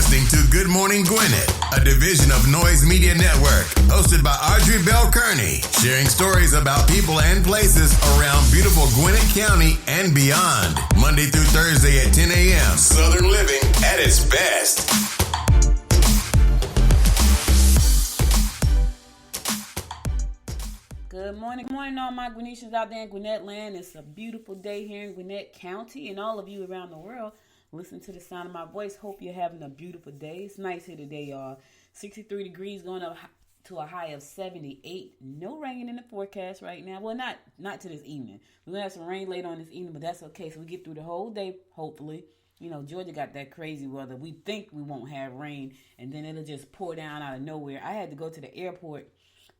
listening to Good Morning Gwinnett, a division of Noise Media Network, hosted by Audrey Bell Kearney, sharing stories about people and places around beautiful Gwinnett County and beyond. Monday through Thursday at 10 a.m. Southern living at its best. Good morning, all my Gwinnetians out there in Gwinnett land. It's a beautiful day here in Gwinnett County, and all of you around the world. Listen to the sound of my voice. Hope you're having a beautiful day. It's nice here today, y'all. 63 degrees going up to a high of 78. No rain in the forecast right now. Well, not to this evening. We're going to have some rain later on this evening, but that's okay. So we get through the whole day, hopefully. You know, Georgia got that crazy weather. We think we won't have rain, and then it'll just pour down out of nowhere. I had to go to the airport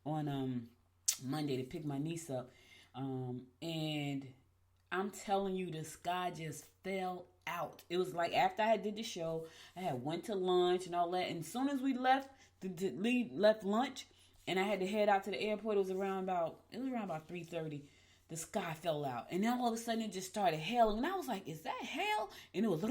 on Monday to pick my niece up, and I'm telling you, the sky just fell out. It was like after I did the show, I had went to lunch and all that, and as soon as we left lunch, and I had to head out to the airport, it was around about 3:30. The sky fell out, and then all of a sudden it just started hailing, and I was like, "Is that hail?" And it was,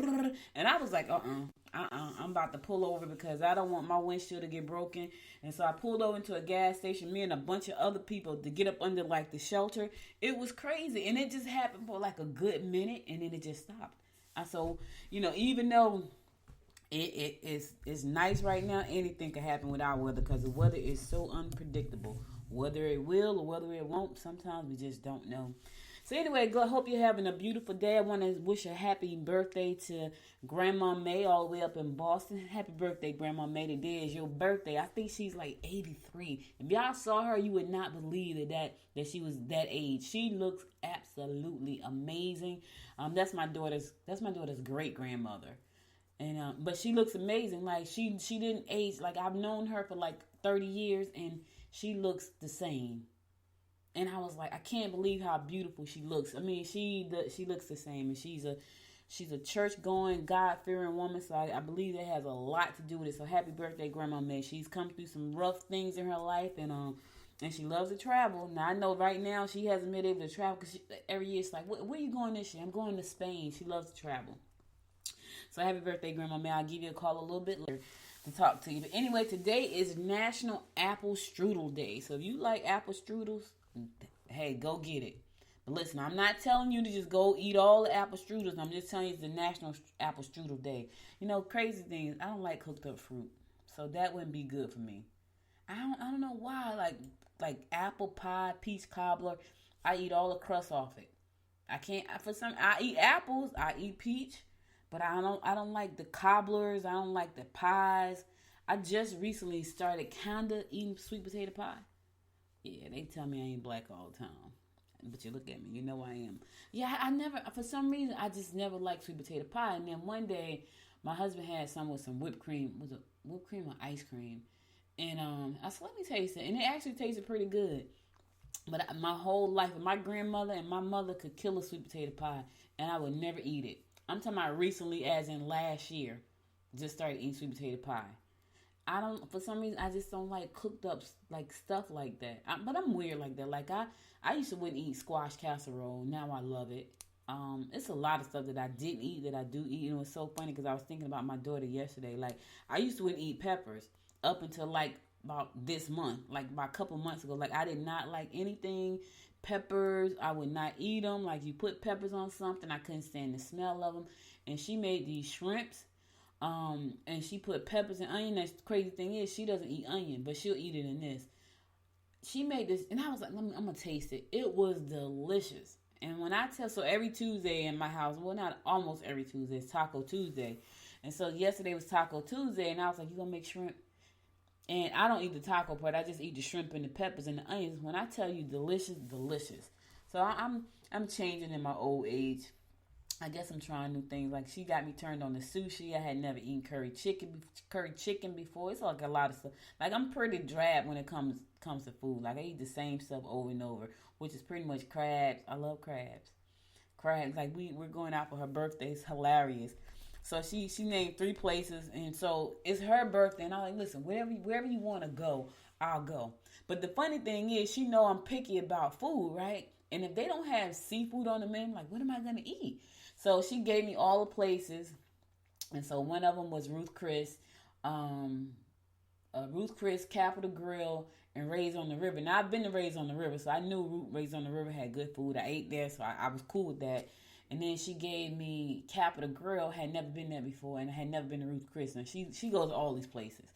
and I was like, I'm about to pull over because I don't want my windshield to get broken. And so I pulled over into a gas station, me and a bunch of other people, to get up under like the shelter. It was crazy, and it just happened for like a good minute, and then it just stopped. So, you know, even though it's nice right now, anything can happen with our weather because the weather is so unpredictable. Whether it will or whether it won't, sometimes we just don't know. So anyway, hope you're having a beautiful day. I want to wish a happy birthday to Grandma May all the way up in Boston. Happy birthday, Grandma May. Today is your birthday. I think she's like 83. If y'all saw her, you would not believe that she was that age. She looks absolutely amazing. That's my daughter's great grandmother. And but she looks amazing. Like she didn't age. Like I've known her for like 30 years and she looks the same. And I was like, I can't believe how beautiful she looks. I mean, she looks the same, and she's a church-going, God-fearing woman. So I believe that has a lot to do with it. So happy birthday, Grandma May. She's come through some rough things in her life, and she loves to travel. Now I know right now she hasn't been able to travel because every year it's like, where are you going this year? I'm going to Spain. She loves to travel. So happy birthday, Grandma May. I'll give you a call a little bit later to talk to you. But anyway, today is National Apple Strudel Day. So if you like apple strudels, hey, go get it. But listen, I'm not telling you to just go eat all the apple strudels. I'm just telling you it's the National Apple Strudel Day. You know, crazy thing is I don't like cooked up fruit, so that wouldn't be good for me. I don't know why. Like apple pie, peach cobbler, I eat all the crust off it. I can't. I eat apples. I eat peach. But I don't like the cobblers. I don't like the pies. I just recently started kind of eating sweet potato pie. Yeah, they tell me I ain't black all the time. But you look at me, you know I am. Yeah, I never, for some reason, I just never liked sweet potato pie. And then one day, my husband had some with some whipped cream. Was it whipped cream or ice cream? And I said, let me taste it. And it actually tasted pretty good. But my whole life, my grandmother and my mother could kill a sweet potato pie. And I would never eat it. I'm talking about recently, as in last year, just started eating sweet potato pie. For some reason, I just don't like cooked up like stuff like that. But I'm weird like that. Like I used to wouldn't eat squash casserole. Now I love it. It's a lot of stuff that I didn't eat that I do eat. And it was so funny because I was thinking about my daughter yesterday. Like I used to wouldn't eat peppers up until like about this month, like about a couple months ago. Like I did not like anything peppers. I would not eat them. Like you put peppers on something, I couldn't stand the smell of them. And she made these shrimps. And she put peppers and onion. That's the crazy thing is she doesn't eat onion, but she'll eat it in this. She made this, and I was like, I'm gonna taste it. It was delicious. And when I so every Tuesday in my house, well, not almost every Tuesday, it's Taco Tuesday. And so yesterday was Taco Tuesday, and I was like, you gonna make shrimp? And I don't eat the taco part. I just eat the shrimp and the peppers and the onions. When I tell you delicious, delicious. So I'm changing in my old age. I guess I'm trying new things. Like she got me turned on to sushi. I had never eaten curry chicken before. It's like a lot of stuff. Like I'm pretty drab when it comes to food. Like I eat the same stuff over and over, which is pretty much crabs. I love crabs. Crabs. Like we're going out for her birthday. It's hilarious. So she named 3 places, and so it's her birthday. And I'm like, listen, wherever you want to go, I'll go. But the funny thing is, she know I'm picky about food, right? And if they don't have seafood on the menu, like, what am I gonna eat? So she gave me all the places And so one of them was um, Ruth Chris, Capital Grill, and Ray's on the River. Now, I've been to Ray's on the River, so I knew Ray's on the River had good food. I ate there, so I was cool with that. And then she gave me Capital Grill. Had never been there before, and I had never been to Ruth Chris. And she goes to all these places.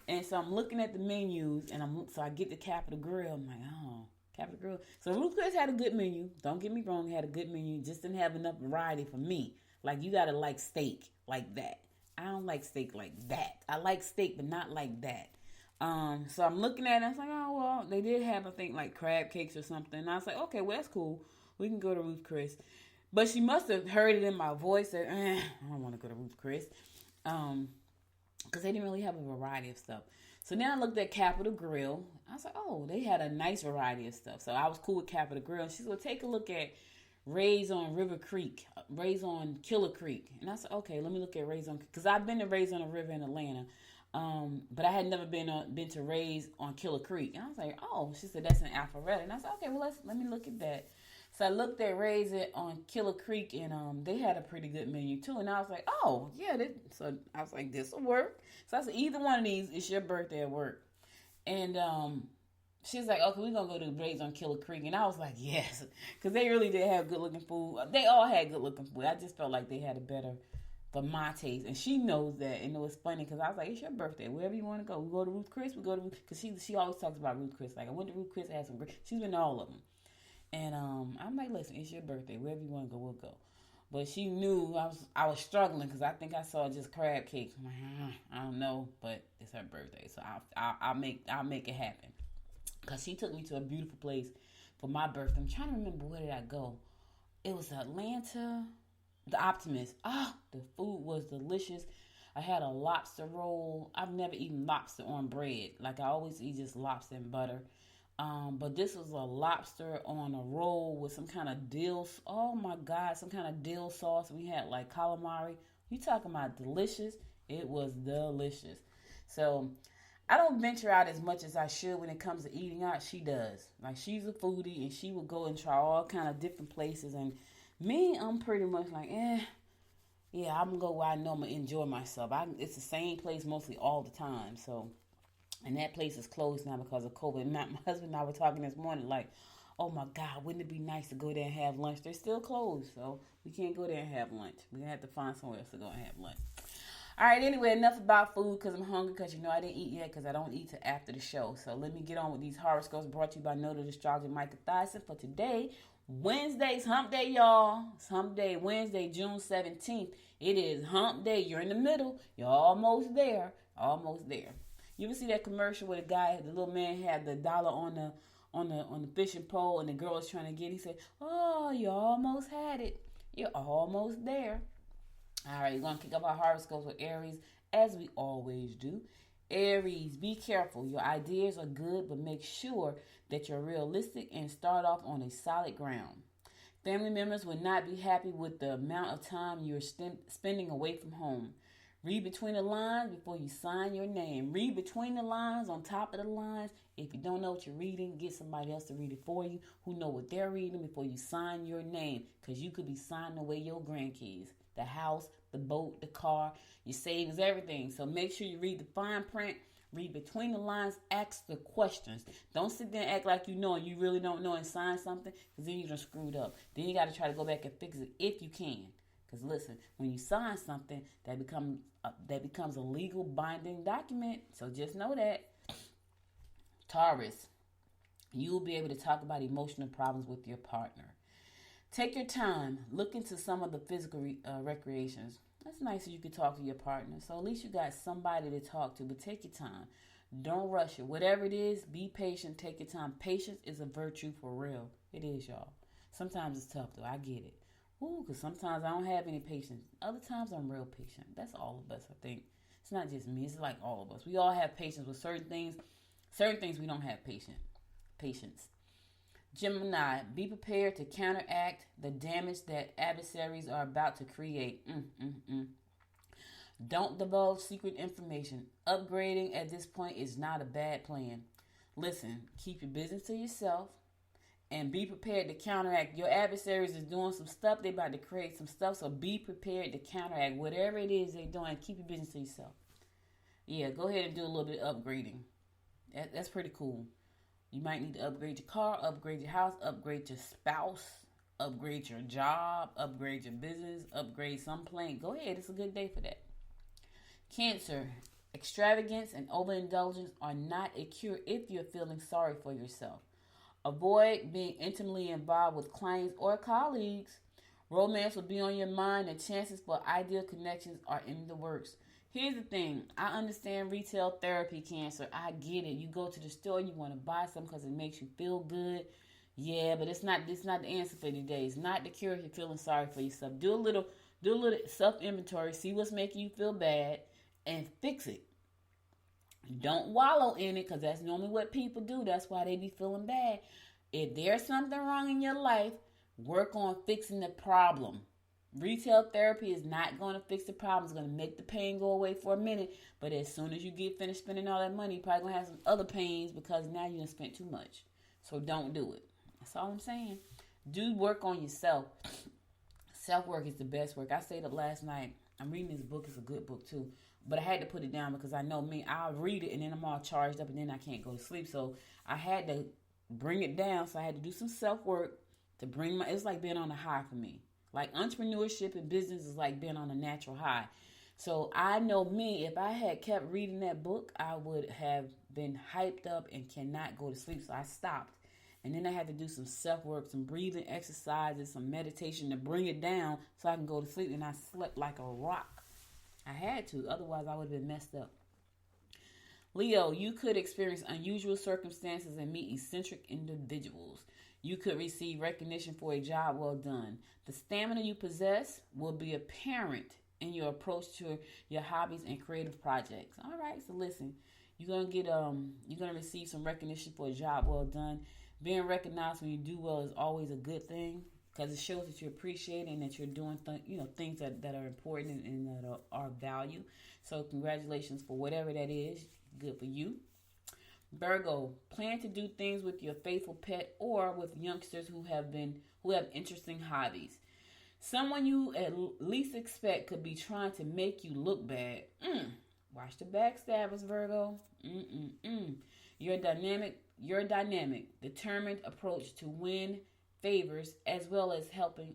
And so I'm looking at the menus, and so I get the Capital Grill. I'm like, oh, Capital Grill. So Ruth Chris had a good menu. Don't get me wrong, it had a good menu. Just didn't have enough variety for me. Like, you gotta like steak like that. I don't like steak like that. I like steak, but not like that. So I'm looking at it, and I was like, oh, well, they did have, I think, like crab cakes or something. And I was like, okay, well, that's cool. We can go to Ruth Chris. But she must have heard it in my voice that, I don't want to go to Ruth Chris. Because they didn't really have a variety of stuff. So then I looked at Capital Grill. I was like, oh, they had a nice variety of stuff. So I was cool with Capital Grill. And she's going to take a look at Ray's on River Creek, Ray's on Killer Creek. And I said, okay, let me look at Ray's on, because I've been to Ray's on the River in Atlanta. But I had never been to Ray's on Killer Creek. And I was like, oh, she said that's in Alpharetta. And I said, okay, well, let me look at that. So I looked at Ray's on Killer Creek, and they had a pretty good menu too. And I was like, oh, yeah. So I was like, this will work. So I said, either one of these, it's your birthday at work. And she's like, okay, we're going to go to Ray's on Killer Creek. And I was like, yes, because they really did have good-looking food. They all had good-looking food. I just felt like they had a better, for my taste. And she knows that. And it was funny because I was like, it's your birthday. Wherever you want to go. We go to Ruth Chris. We go to Ruth, because she always talks about Ruth Chris. Like, I went to Ruth Chris. I had some great, she's been to all of them. And I'm like, listen, it's your birthday. Wherever you want to go, we'll go. But she knew I was struggling because I think I saw just crab cakes. I'm like, I don't know, but it's her birthday, so I'll make it happen. Cause she took me to a beautiful place for my birthday. I'm trying to remember, where did I go? It was Atlanta, the Optimist. The food was delicious. I had a lobster roll. I've never eaten lobster on bread. Like, I always eat just lobster and butter. But this was a lobster on a roll with some kind of dill. Oh my God, some kind of dill sauce. We had like calamari. You talking about delicious? It was delicious. So I don't venture out as much as I should when it comes to eating out. She does. Like, she's a foodie, and she would go and try all kind of different places. And me, I'm pretty much like, yeah, I'm gonna go where I know I'm gonna enjoy myself. It's the same place mostly all the time. So. And that place is closed now because of COVID. My husband and I were talking this morning like, oh my God, wouldn't it be nice to go there and have lunch? They're still closed, so we can't go there and have lunch. We're going to have to find somewhere else to go and have lunch. All right, anyway, enough about food because I'm hungry, because I didn't eat yet because I don't eat till after the show. So let me get on with these horoscopes brought to you by Noted Astrologer Micah Thyssen for today. Wednesday's hump day, y'all. It's hump day, Wednesday, June 17th. It is hump day. You're in the middle. You're almost there. Almost there. You ever see that commercial where the little man had the dollar on the fishing pole, and the girl was trying to get it? He said, oh, you almost had it. You're almost there. All right, we're going to kick off our horoscopes with Aries, as we always do. Aries, be careful. Your ideas are good, but make sure that you're realistic and start off on a solid ground. Family members will not be happy with the amount of time you're spending away from home. Read between the lines before you sign your name. Read between the lines, on top of the lines. If you don't know what you're reading, get somebody else to read it for you who know what they're reading before you sign your name, because you could be signing away your grandkids, the house, the boat, the car, your savings, everything. So make sure you read the fine print. Read between the lines. Ask the questions. Don't sit there and act like you know and you really don't know and sign something, because then you're just screwed up. Then you got to try to go back and fix it if you can. Because listen, when you sign something, that becomes a legal binding document. So just know that. Taurus, you will be able to talk about emotional problems with your partner. Take your time. Look into some of the physical recreations. That's nice if you could talk to your partner. So at least you got somebody to talk to. But take your time. Don't rush it. Whatever it is, be patient. Take your time. Patience is a virtue for real. It is, y'all. Sometimes it's tough, though. I get it. Because sometimes I don't have any patience. Other times I'm real patient. That's all of us, I think. It's not just me. It's like all of us. We all have patience with certain things. Certain things we don't have patience. Gemini, be prepared to counteract the damage that adversaries are about to create. Don't divulge secret information. Upgrading at this point is not a bad plan. Listen, keep your business to yourself And be prepared to counteract. Your adversaries is doing some stuff. They about to create some stuff. So be prepared to counteract whatever it is they're doing. Keep your business to yourself. Yeah, go ahead and do a little bit of upgrading. That's pretty cool. You might need to upgrade your car, upgrade your house, upgrade your spouse, upgrade your job, upgrade your business, upgrade some plane. Go ahead. It's a good day for that. Cancer. Extravagance and overindulgence are not a cure if you're feeling sorry for yourself. Avoid being intimately involved with clients or colleagues. Romance will be on your mind and chances for ideal connections are in the works. Here's the thing. I understand retail therapy, Cancer. I get it. You go to the store, you want to buy something because it makes you feel good. Yeah, but it's not the answer for today. It's not the cure if you're feeling sorry for yourself. Do a little self-inventory. See what's making you feel bad and fix it. Don't wallow in it because that's normally what people do. That's why they be feeling bad. If there's something wrong in your life, work on fixing the problem. Retail therapy is not going to fix the problem. It's going to make the pain go away for a minute. But as soon as you get finished spending all that money, you're probably going to have some other pains because now you done spent too much. So don't do it. That's all I'm saying. Do work on yourself. Self-work is the best work. I stayed up last night. I'm reading this book. It's a good book too. But I had to put it down because I know me. I'll read it and then I'm all charged up and then I can't go to sleep. So I had to bring it down. So I had to do some self-work to bring it's like being on a high for me. Like entrepreneurship and business is like being on a natural high. So I know me, if I had kept reading that book, I would have been hyped up and cannot go to sleep. So I stopped. And then I had to do some self-work, some breathing exercises, some meditation to bring it down so I can go to sleep. And I slept like a rock. I had to. Otherwise, I would have been messed up. Leo, you could experience unusual circumstances and meet eccentric individuals. You could receive recognition for a job well done. The stamina you possess will be apparent in your approach to your hobbies and creative projects. All right, so listen, you're gonna receive some recognition for a job well done. Being recognized when you do well is always a good thing because it shows that you appreciate it and that you're doing things that are important and that are value. So congratulations for whatever that is. Good for you. Virgo, plan to do things with your faithful pet or with youngsters who have interesting hobbies. Someone you at least expect could be trying to make you look bad. Watch the backstabbers, Virgo. Your dynamic, determined approach to win favors as well as a helping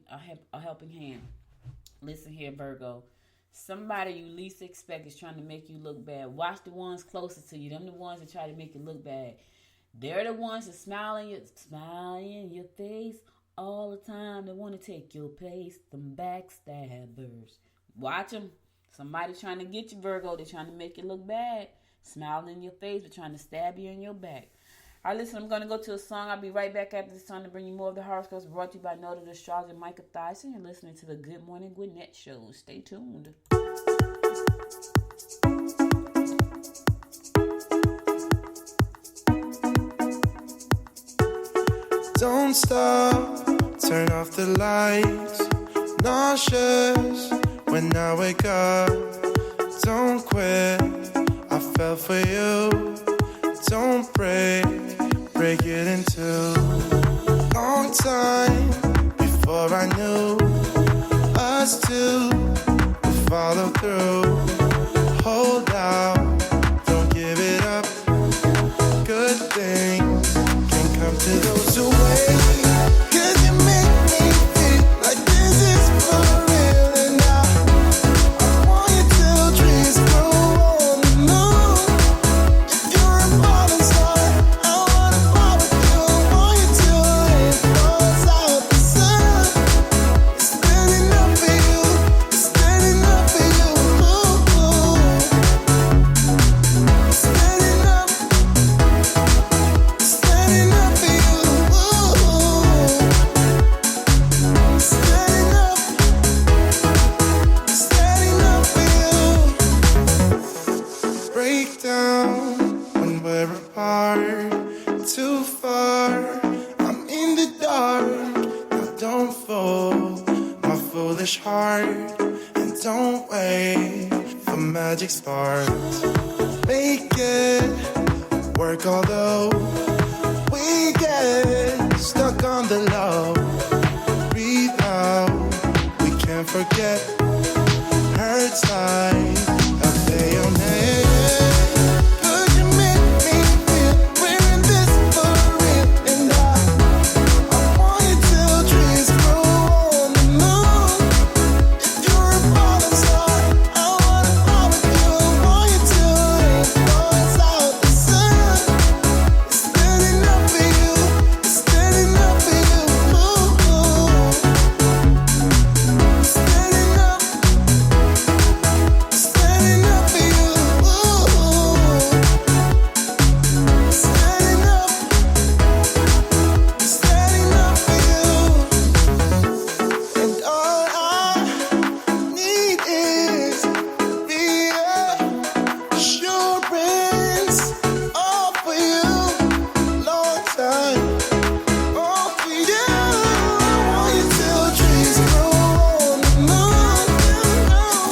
hand. Listen here, Virgo. Somebody you least expect is trying to make you look bad. Watch the ones closest to you. Them the ones that try to make you look bad. They're the ones that smile in your face all the time. They want to take your place. Them backstabbers. Watch them. Somebody trying to get you, Virgo. They're trying to make you look bad. Smiling in your face, but trying to stab you in your back. All right, listen, I'm going to go to a song. I'll be right back after this song to bring you more of the horoscopes brought to you by Noted Astrologer Micah Thyssen. You're listening to the Good Morning Gwinnett Show. Stay tuned. Don't stop, turn off the lights. Nauseous when I wake up. Don't quit, I fell for you. Don't break it in two. Long time before I knew us two would follow through. Hold out, don't give it up. Good things can come to those who wait. 'Cause you make me feel like this is for real. And I want you till dreams go on the moon. If you're a falling star, I wanna fall with you. I want you till it falls out the sun. It's standing up for you. It's standing up for you. Ooh. Standing up. Standing up for you. Ooh. Standing up. Standing up for you. Break down when we're apart. Too far, I'm in the dark. Now don't fold my foolish heart. And don't wait for magic sparks. Make it work, although we get stuck on the low. Breathe out, we can't forget. Hurts like a bayonet. Could you make me feel we're in this for real? And I want you till trees grow on the moon. If you're a falling star, I wanna fly with you. I want you till it falls out the sun. It's standing up for you. It's standing up for you. Ooh. Standing up. Standing up for you. Ooh. Standing up. Standing up for you. And all I need is reassurance. All for you. Long time. All for you. I want you till trees grow on the moon. If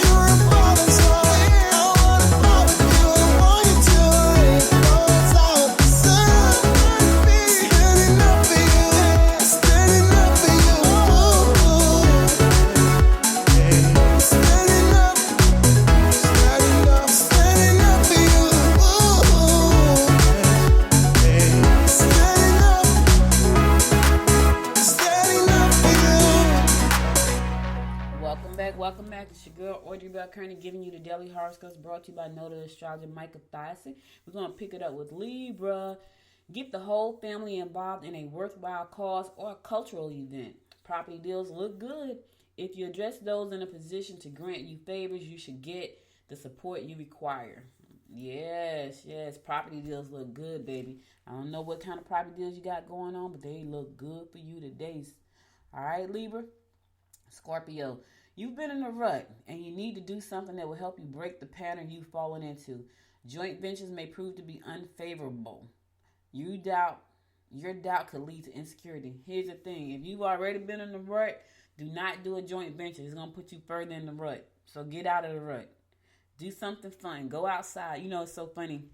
you're a falling star, I wanna fly with you. I want you till it falls out the sun. Standing up for you. Standing up for you. Standing up. Standing up. Standing up for you. Standing up. Standing up for you. Welcome back. It's your girl, Audrey Bell Kearney, giving you the Daily Horoscopes brought to you by Notary Astrologer Micah Thyssen. We're going to pick it up with Libra. Get the whole family involved in a worthwhile cause or a cultural event. Property deals look good. If you address those in a position to grant you favors, you should get the support you require. Yes. Property deals look good, baby. I don't know what kind of property deals you got going on, but they look good for you today. All right, Libra? Scorpio, you've been in a rut and you need to do something that will help you break the pattern you've fallen into. Joint ventures may prove to be unfavorable. Your doubt could lead to insecurity. Here's the thing. If you've already been in the rut, do not do a joint venture. It's going to put you further in the rut. So get out of the rut. Do something fun. Go outside. You know, it's so funny.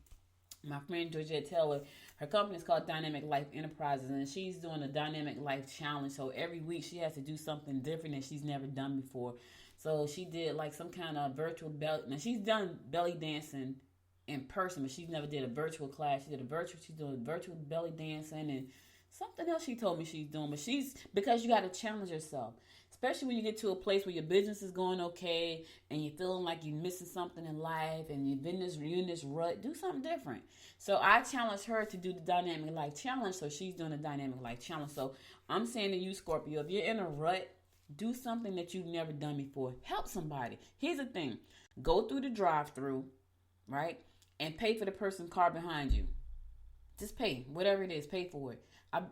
My friend Georgette Taylor, her company is called Dynamic Life Enterprises, and she's doing a Dynamic Life Challenge. So every week she has to do something different that she's never done before. So she did like some kind of virtual belly. Now she's done belly dancing in person, but she's never did a virtual class. She's doing virtual belly dancing and something else she told me she's doing. But because you got to challenge yourself. Especially when you get to a place where your business is going okay and you're feeling like you're missing something in life and you're in this rut, do something different. So I challenged her to do the Dynamic Life Challenge, so she's doing the Dynamic Life Challenge. So I'm saying to you, Scorpio, if you're in a rut, do something that you've never done before. Help somebody. Here's the thing. Go through the drive-through, right, and pay for the person's car behind you. Just pay. Whatever it is, pay for it.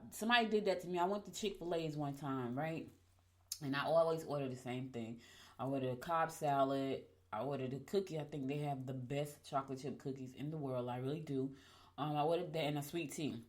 Somebody did that to me. I went to Chick-fil-A's one time, right? And I always order the same thing. I order a Cobb salad. I ordered a cookie. I think they have the best chocolate chip cookies in the world. I really do. I ordered that and a sweet tea.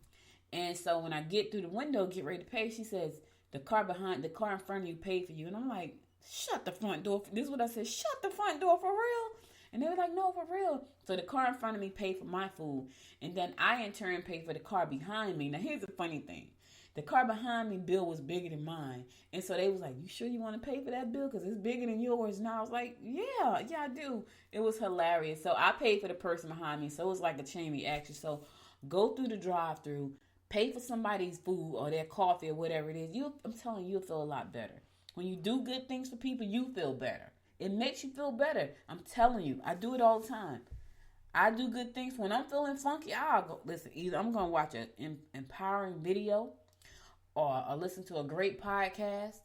And so when I get through the window, get ready to pay, she says, the car in front of you paid for you. And I'm like, shut the front door. This is what I said. Shut the front door, for real? And they were like, no, for real. So the car in front of me paid for my food. And then I, in turn, paid for the car behind me. Now, here's the funny thing. The car behind me bill was bigger than mine. And so they was like, you sure you want to pay for that bill? Because it's bigger than yours. And I was like, yeah, I do. It was hilarious. So I paid for the person behind me. So it was like a chain reaction. So go through the drive-through, pay for somebody's food or their coffee or whatever it is. I'm telling you, you'll feel a lot better. When you do good things for people, you feel better. It makes you feel better. I'm telling you, I do it all the time. I do good things. When I'm feeling funky, I'll go, listen, either I'm going to watch an empowering video, or listen to a great podcast,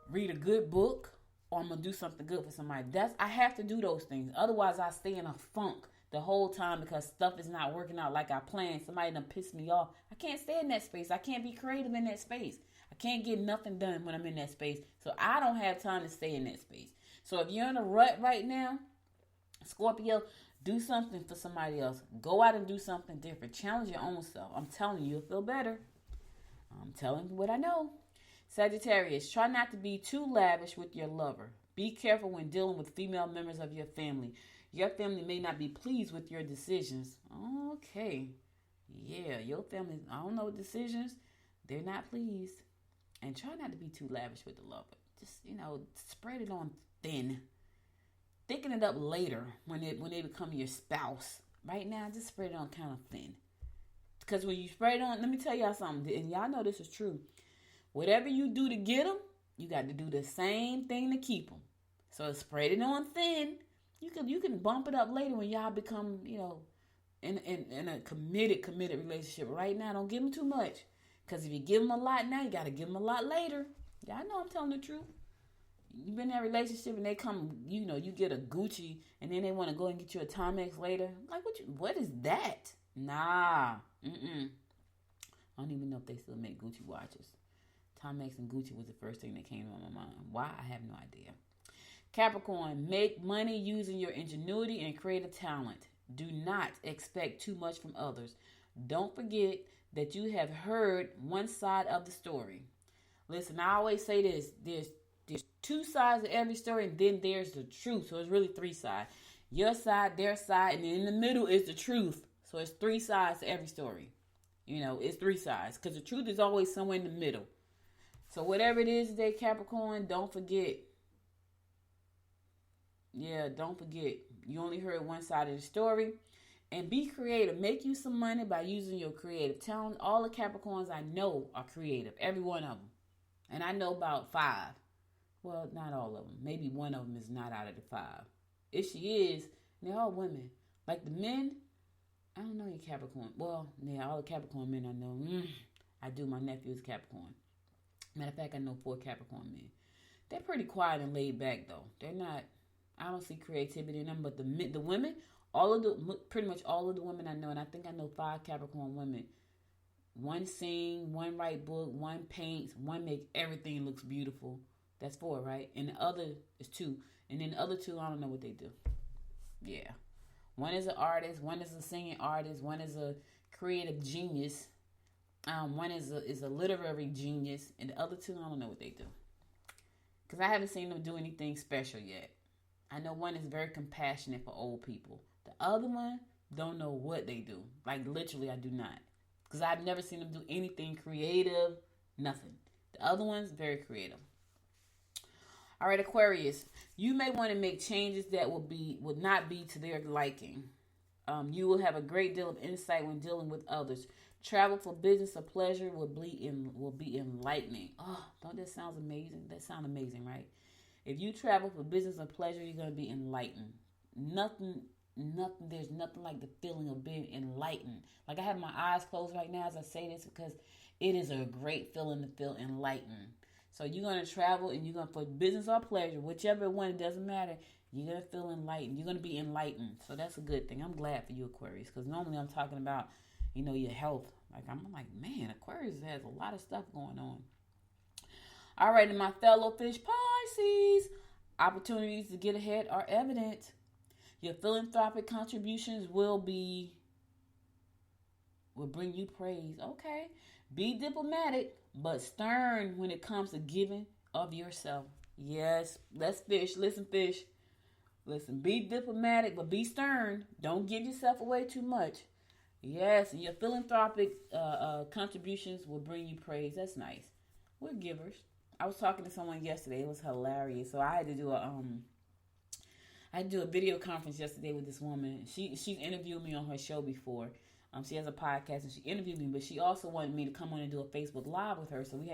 read a good book, or I'm going to do something good for somebody. I have to do those things. Otherwise, I stay in a funk the whole time because stuff is not working out like I planned. Somebody done pissed me off. I can't stay in that space. I can't be creative in that space. I can't get nothing done when I'm in that space. So I don't have time to stay in that space. So if you're in a rut right now, Scorpio, do something for somebody else. Go out and do something different. Challenge your own self. I'm telling you, you'll feel better. I'm telling you what I know. Sagittarius, try not to be too lavish with your lover. Be careful when dealing with female members of your family. Your family may not be pleased with your decisions. Okay. Yeah, your family, I don't know, decisions. they're not pleased. And try not to be too lavish with the love. Just, spread it on thin. Thicken it up later when they become your spouse. Right now, just spread it on kind of thin. Because when you spread it on, let me tell y'all something, and y'all know this is true. Whatever you do to get them, you got to do the same thing to keep them. So spread it on thin. You can bump it up later when y'all become, in a committed relationship. Right now, don't give them too much. Because if you give them a lot now, you got to give them a lot later. Y'all know I'm telling the truth. You've been in that relationship and they come, you get a Gucci and then they want to go and get you a Timex later. Like, what is that? Nah. I don't even know if they still make Gucci watches. Timex and Gucci was the first thing that came to my mind. Why? I have no idea. Capricorn, make money using your ingenuity and creative talent. Do not expect too much from others. Don't forget that you have heard one side of the story. Listen, I always say this. There's two sides of every story, and then there's the truth. So it's really three sides. Your side, their side, and then in the middle is the truth. So it's three sides to every story. It's three sides. Because the truth is always somewhere in the middle. So whatever it is today, Capricorn, don't forget. Yeah, don't forget. You only heard one side of the story. And be creative. Make you some money by using your creative talent. All the Capricorns I know are creative. Every one of them. And I know about 5. Well, not all of them. Maybe one of them is not out of the 5. If she is, they're all women. Like the men, I don't know any Capricorn. Well, yeah, all the Capricorn men I know. I do. My nephew is Capricorn. Matter of fact, I know 4 Capricorn men. They're pretty quiet and laid back, though. They're not, I don't see creativity in them. But the women, pretty much all of the women I know, and I think I know 5 Capricorn women. One sing, one write book, one paints, one make everything looks beautiful. That's 4, right? And the other is 2. And then the other 2, I don't know what they do. Yeah. One is an artist, one is a singing artist, one is a creative genius. One is a literary genius, and the other 2, I don't know what they do. Because I haven't seen them do anything special yet. I know one is very compassionate for old people. The other one, don't know what they do. Like, literally, I do not. Because I've never seen them do anything creative, nothing. The other one's very creative. All right, Aquarius, you may want to make changes that will not be to their liking. You will have a great deal of insight when dealing with others. Travel for business or pleasure will be enlightening. Oh, don't that sound amazing? That sounds amazing, right? If you travel for business or pleasure, you're going to be enlightened. There's nothing like the feeling of being enlightened. Like, I have my eyes closed right now as I say this because it is a great feeling to feel enlightened. So you're going to travel and you're going to, for business or pleasure, whichever one, it doesn't matter. You're going to feel enlightened. You're going to be enlightened. So that's a good thing. I'm glad for you, Aquarius, because normally I'm talking about, your health. I'm like, man, Aquarius has a lot of stuff going on. All right, and my fellow fish Pisces, opportunities to get ahead are evident. Your philanthropic contributions will bring you praise. Okay. Be diplomatic, but stern when it comes to giving of yourself. Yes, let's fish. Listen, fish. Listen, be diplomatic, but be stern. Don't give yourself away too much. Yes, and your philanthropic contributions will bring you praise. That's nice. We're givers. I was talking to someone yesterday. It was hilarious. So I had to do a video conference yesterday with this woman. She's interviewed me on her show before. She has a podcast and she interviewed me, but she also wanted me to come on and do a Facebook Live with her. So we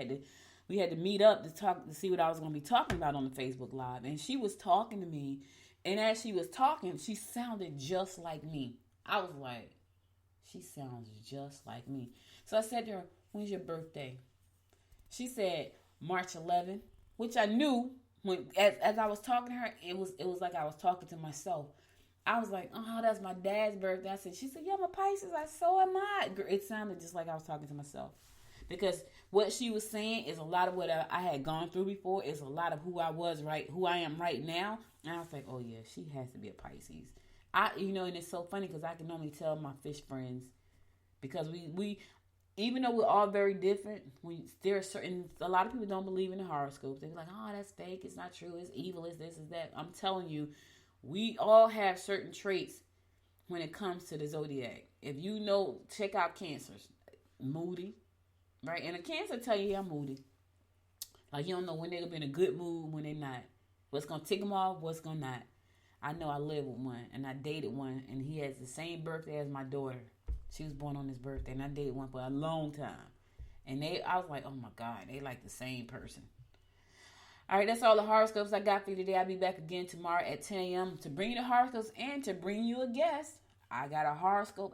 had to meet up to see what I was going to be talking about on the Facebook Live. And she was talking to me, and as she was talking, she sounded just like me. I was like, she sounds just like me. So I said to her, when's your birthday? She said March 11th, which I knew as I was talking to her, it was like I was talking to myself. I was like, oh, that's my dad's birthday. She said, yeah, I'm a Pisces. So am I. It sounded just like I was talking to myself. Because what she was saying is a lot of what I had gone through before. Is a lot of who I am right now. And I was like, oh yeah, she has to be a Pisces. And it's so funny because I can normally tell my fish friends, because we even though we're all very different, a lot of people don't believe in the horoscopes. They're like, oh, that's fake. It's not true. It's evil. It's this, it's that. I'm telling you, we all have certain traits when it comes to the zodiac. If check out Cancers. Moody, right? And a Cancer tell you I'm moody. Like, you don't know when they're going to be in a good mood, when they're not. What's going to tick them off, what's going to not. I know I live with one, and I dated one, and he has the same birthday as my daughter. She was born on his birthday, and I dated one for a long time. And I was like, oh my God, they like the same person. All right, that's all the horoscopes I got for you today. I'll be back again tomorrow at 10 a.m. to bring you the horoscopes and to bring you a guest. I got a horoscope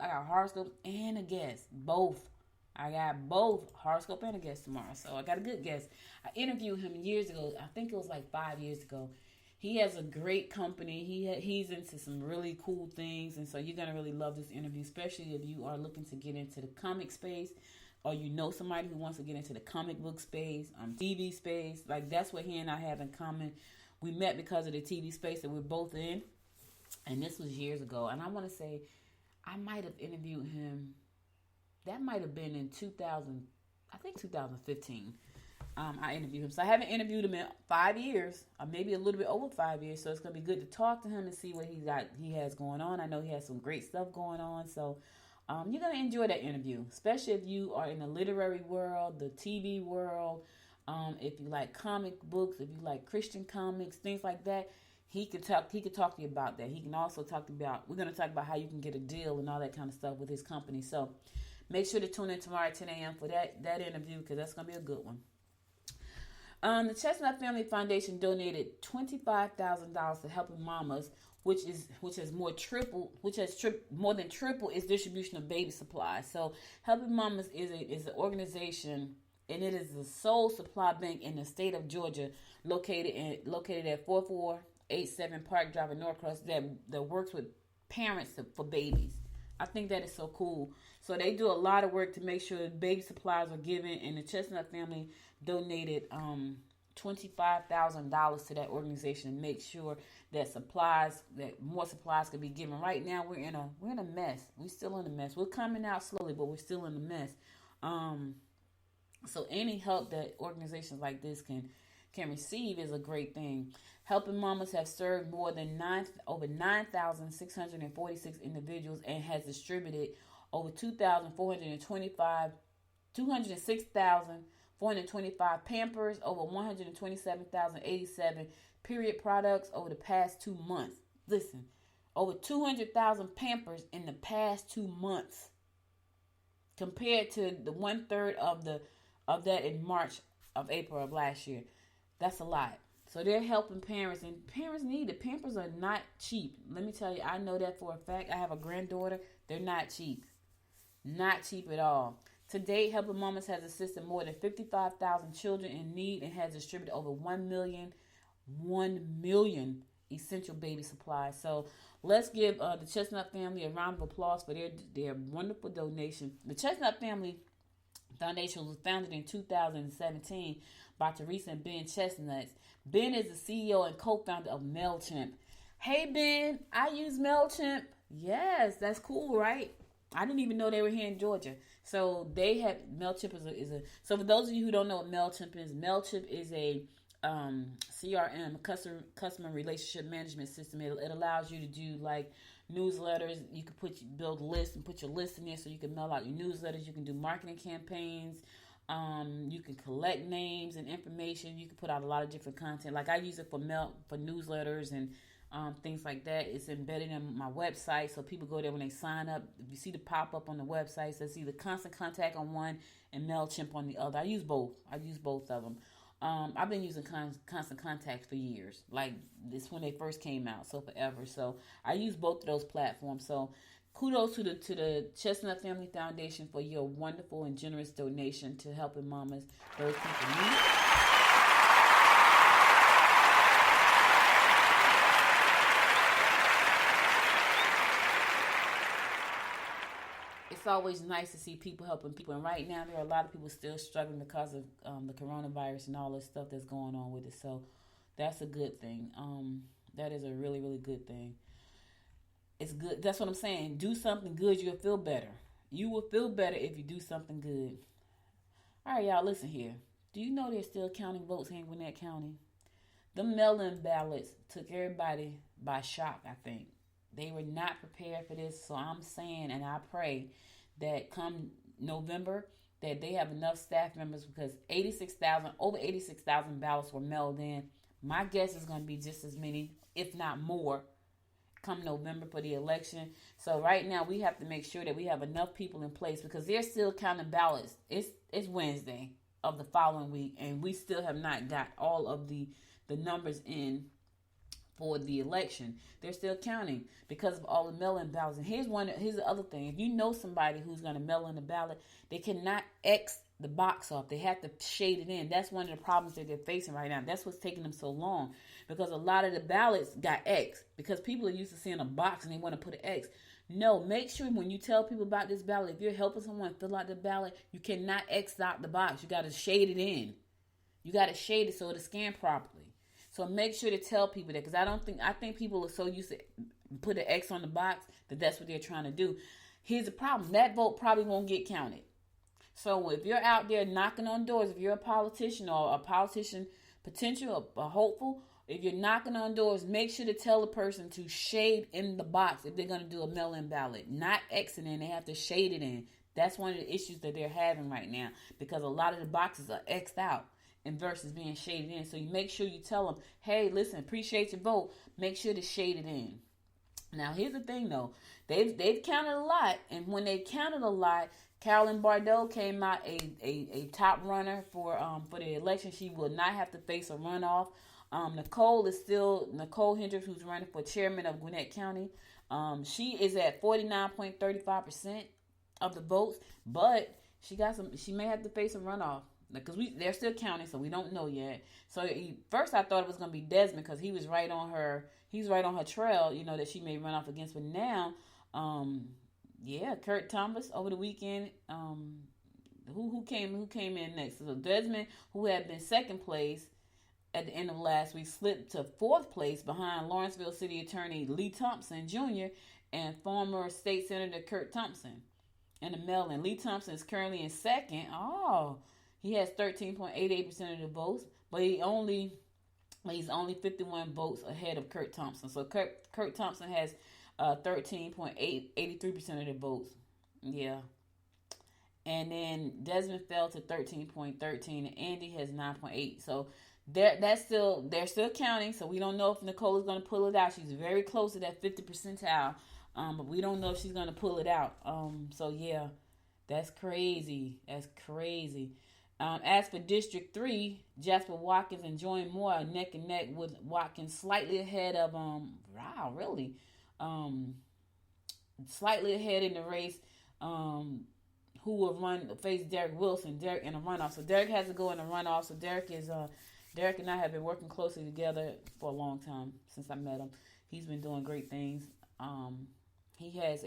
and a guest, both. I got both horoscope and a guest tomorrow. So I got a good guest. I interviewed him years ago. I think it was like 5 years ago. He has a great company. He's into some really cool things. And so you're going to really love this interview, especially if you are looking to get into the comic space, or you know somebody who wants to get into the comic book space, TV space. Like, that's what he and I have in common. We met because of the TV space that we're both in. And this was years ago. And I want to say, I might have interviewed him. That might have been in 2015. I interviewed him. So I haven't interviewed him in 5 years, or maybe a little bit over 5 years. So it's going to be good to talk to him and see what he has going on. I know he has some great stuff going on. So you're going to enjoy that interview, especially if you are in the literary world, the TV world, if you like comic books, if you like Christian comics, things like that. He could talk to you about that. He can also we're going to talk about how you can get a deal and all that kind of stuff with his company. So make sure to tune in tomorrow at 10 a.m. for that interview, because that's going to be a good one. The Chesnut Family Foundation donated $25,000 to Helping Mamas, which has more than triple its distribution of baby supplies. So Helping Mamas is an organization, and it is the sole supply bank in the state of Georgia, located at 4487 Park Drive in Norcross, that works with parents for babies. I think that is so cool. So they do a lot of work to make sure baby supplies are given, and the Chesnut family donated $25,000 to that organization to make sure that more supplies could be given. Right now we're in a mess. We're still in a mess. We're coming out slowly, but we're still in a mess. So any help that organizations like this can receive is a great thing. Helping Mamas have served over 9,646 individuals and has distributed over 206,425 Pampers, over 127,087 period products over the past 2 months. Listen, over 200,000 Pampers in the past 2 months, compared to the 1/3 of that in April of last year. That's a lot. So they're helping parents, and parents need it. Pampers are not cheap. Let me tell you, I know that for a fact. I have a granddaughter. They're not cheap. Not cheap at all. To date, Helping Mamas has assisted more than 55,000 children in need and has distributed over 1 million essential baby supplies. So let's give the Chesnut family a round of applause for their wonderful donation. The Chesnut Family Foundation was founded in 2017 by Teresa and Ben Chesnut. Ben is the CEO and co-founder of MailChimp. Hey Ben, I use MailChimp. Yes, that's cool, right? I didn't even know they were here in Georgia. So they have MailChimp is a so for those of you who don't know what MailChimp is a CRM, customer relationship management system. It allows you to do like newsletters. You can build lists and put your list in there so you can mail out your newsletters. You can do marketing campaigns. You can collect names and information. You can put out a lot of different content. Like I use it for newsletters and things like that. It's embedded in my website, so people go there when they sign up. If you see the pop-up on the website, so it's either Constant Contact on one and MailChimp on the other. I use both of them. I've been using Constant Contact for years. Like this when they first came out, so forever. So I use both of those platforms. So kudos to the Chesnut Family Foundation for your wonderful and generous donation to Helping Mamas, those people need it. It's always nice to see people helping people. And right now, there are a lot of people still struggling because of the coronavirus and all this stuff that's going on with it. So that's a good thing. That is a really, really good thing. It's good. That's what I'm saying. Do something good, you'll feel better. You will feel better if you do something good. All right, y'all, listen here. Do you know they're still counting votes here in Gwinnett County? The mail-in ballots took everybody by shock, I think. They were not prepared for this. So I'm saying, and I pray that come November, that they have enough staff members because over 86,000 ballots were mailed in. My guess is going to be just as many, if not more, come November for the election. So right now we have to make sure that we have enough people in place because they're still counting ballots. It's Wednesday of the following week, and we still have not got all of the numbers in for the election. They're still counting because of all the mail-in ballots. And here's the other thing. If you know somebody who's going to mail in a ballot, they cannot X the box off. They have to shade it in. That's one of the problems that they're facing right now. That's what's taking them so long, because a lot of the ballots got X because people are used to seeing a box and they want to put an X. No, make sure when you tell people about this ballot, if you're helping someone fill out the ballot, you cannot X out the box. You got to shade it in. You got to shade it so it'll scan properly. So make sure to tell people that, because I think people are so used to put an X on the box that that's what they're trying to do. Here's the problem. That vote probably won't get counted. So if you're out there knocking on doors, if you're a politician or a politician potential, a hopeful, if you're knocking on doors, make sure to tell the person to shade in the box if they're going to do a mail-in ballot. Not Xing in, they have to shade it in. That's one of the issues that they're having right now, because a lot of the boxes are X'd out and versus being shaded in. So you make sure you tell them, hey, listen, appreciate your vote. Make sure to shade it in. Now, here's the thing, though. They've counted a lot, and when they counted a lot, Carolyn Bardot came out a top runner for the election. She will not have to face a runoff. Nicole Hendricks, who's running for chairman of Gwinnett County. She is at 49.35% of the votes, but she may have to face a runoff because they're still counting, so we don't know yet. So first I thought it was going to be Desmond because he was right on her. He's right on her trail, that she may run off against. But now, Kurt Thomas over the weekend. Who came in next? So Desmond, who had been second place at the end of last week, slipped to fourth place behind Lawrenceville City Attorney Lee Thompson Jr. and former State Senator Kurt Thompson in the mail-in. Lee Thompson is currently in second. He has 13.88% of the votes, but he's only 51 votes ahead of Kurt Thompson. So Kurt Thompson has 13.83% of the votes. Yeah. And then Desmond fell to 13.13, and Andy has 9.8. So they're still counting. So we don't know if Nicole is going to pull it out. She's very close to that 50 percentile, but we don't know if she's going to pull it out. So yeah, that's crazy. That's crazy. As for District 3, Jasper Watkins and Joy Moore are neck and neck, with Watkins slightly ahead of slightly ahead in the race. Who will face Derek Wilson? Derek in a runoff. So Derek has to go in a runoff. So Derek and I have been working closely together for a long time since I met him. He's been doing great things. He has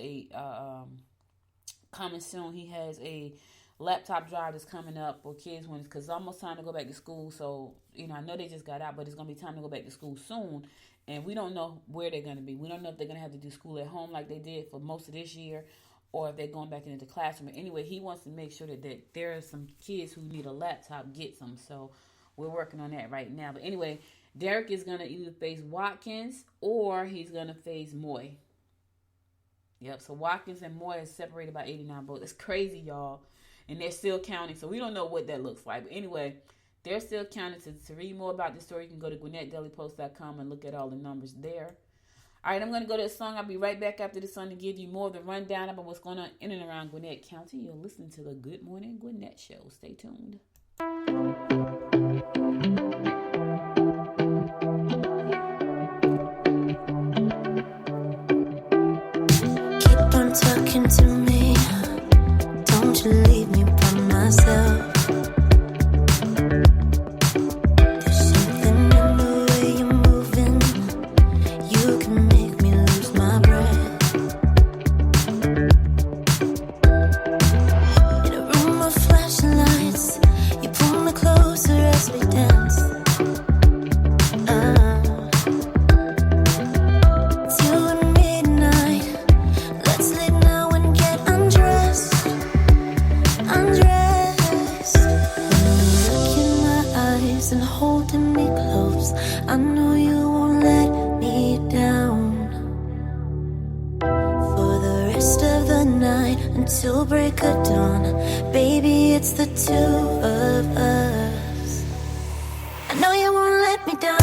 coming soon. He has a laptop drive that's coming up for kids because it's almost time to go back to school. So, I know they just got out, but it's going to be time to go back to school soon. And we don't know where they're going to be. We don't know if they're going to have to do school at home like they did for most of this year, or if they're going back into the classroom. But anyway, he wants to make sure that there are some kids who need a laptop, get some. So we're working on that right now. But anyway, Derek is going to either face Watkins or he's going to face Moy. Yep, so Watkins and Moy is separated by 89 votes. It's crazy, y'all. And they're still counting, so we don't know what that looks like. But anyway, they're still counting. To read more about this story, you can go to GwinnettDailyPost.com and look at all the numbers there. All right, I'm going to go to a song. I'll be right back after this song to give you more of the rundown about what's going on in and around Gwinnett County. You're listening to the Good Morning Gwinnett Show. Stay tuned. Keep on talking to me. Don't you leave me by myself. until break of dawn. Baby, it's the two of us. I know you won't let me down.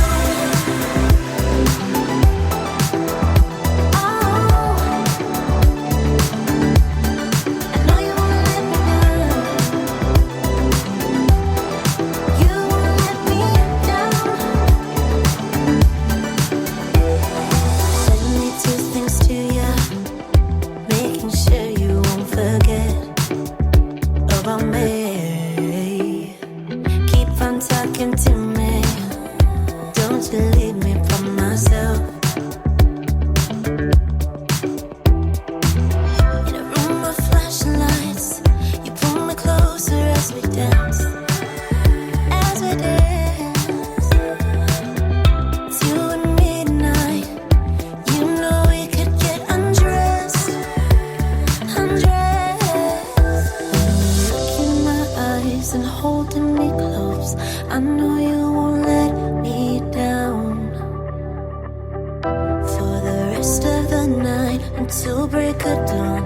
Until break of dawn,